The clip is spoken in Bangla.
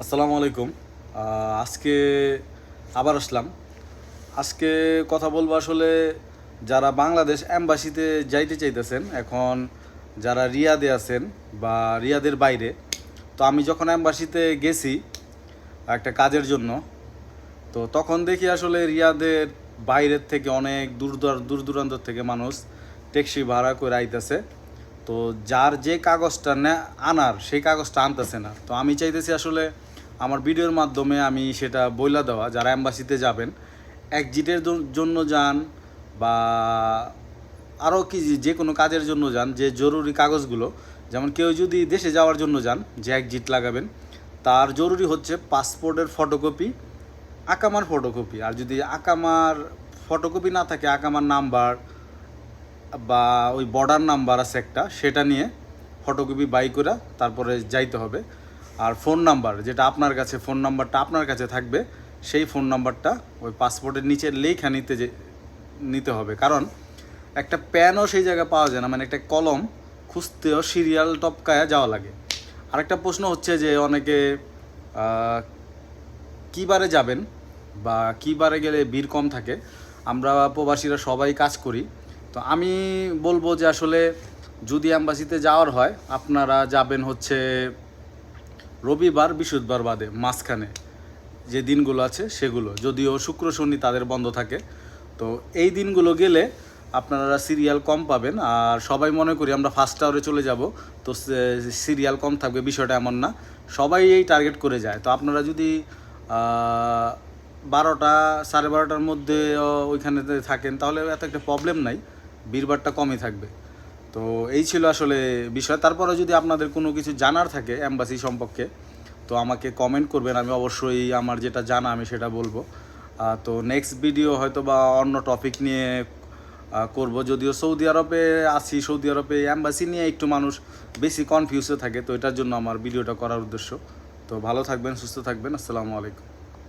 আসসালামু আলাইকুম। আজকে আবার আসলাম। আজকে কথা বলবো আসলে যারা বাংলাদেশ অ্যাম্বাসিতে যাইতে চাইতেছেন, এখন যারা রিয়াদে আছেন বা রিয়াদের বাইরে। তো আমি যখন অ্যাম্বাসিতে গেছি একটা কাজের জন্য, তো তখন দেখি আসলে রিয়াদের বাইরের থেকে অনেক দূর দূরান্ত থেকে মানুষ ট্যাক্সি ভাড়া করে আইতেছে। তো যার যে কাগজটা আনার সেই কাগজটা আনতেছে না। তো আমি চাইতেছি আসলে আমার ভিডিওর মাধ্যমে আমি সেটা বইলা দেওয়া, যারা অ্যাম্বাসিতে যাবেন, এক্সিটের জন্য যান বা আরও কি যে কোনো কাজের জন্য যান, যে জরুরি কাগজগুলো, যেমন কেউ যদি দেশে যাওয়ার জন্য যান, যে এক্সিট লাগাবেন, তার জরুরি হচ্ছে পাসপোর্টের ফটোকপি, আকামার ফটোকপি। আর যদি আকামার ফটোকপি না থাকে, আকামার নাম্বার বা ওই বর্ডার নাম্বার আছে একটা, সেটা নিয়ে ফটোকপি বাই করে তারপরে যাইতে হবে। আর ফোন নাম্বার, যেটা আপনার কাছে, ফোন নাম্বারটা আপনার কাছে থাকবে, সেই ফোন নাম্বারটা ওই পাসপোর্টের নিচে লেখা নিতে হবে। কারণ একটা প্যানও সেই জায়গায় পাওয়া যায় না, মানে একটা কলম খুঁজতেও সিরিয়াল টপকায় যাওয়া লাগে। আরেকটা প্রশ্ন হচ্ছে যে অনেকে কী বারে যাবেন বা কী বারে গেলে ভিড় কম থাকে। আমরা প্রবাসীরা সবাই কাজ করি, তো আমি বলবো যে আসলে যদি অ্যাম্বাসিতে যাওয়ার হয়, আপনারা যাবেন হচ্ছে রবিবার বৃহস্পতিবার বাদে, মাঝখানে যে দিনগুলো আছে সেগুলো, যদিও শুক্র শনি তাদের বন্ধ থাকে। তো এই দিনগুলো গেলে আপনারা সিরিয়াল কম পাবেন। আর সবাই মনে করি আমরা ফার্স্ট আওয়ারে চলে যাব, তো সিরিয়াল কম থাকবে, বিষয়টা এমন না। সবাই এই টার্গেট করে যায়। তো আপনারা যদি 12টা 12:30টার মধ্যে ওইখানে থাকেন, তাহলে এত একটা প্রবলেম নাই, ভিড়ভাড়টা কমই থাকবে। তো এই ছিল আসলে বিষয়। তারপরে যদি আপনাদের কোনো কিছু জানার থাকে অ্যাম্বাসি সম্পর্কে, তো আমাকে কমেন্ট করবেন, আমি অবশ্যই আমার যেটা জানা আমি সেটা বলবো। তো নেক্সট ভিডিও হয়তো বা অন্য টপিক নিয়ে করব। যদিও সৌদি আরবে আছি, সৌদি আরবে অ্যাম্বাসি নিয়ে একটু মানুষ বেশি কনফিউজে থাকে, তো এটার জন্য আমার ভিডিওটা করার উদ্দেশ্য। তো ভালো থাকবেন, সুস্থ থাকবেন। আসসালামু আলাইকুম।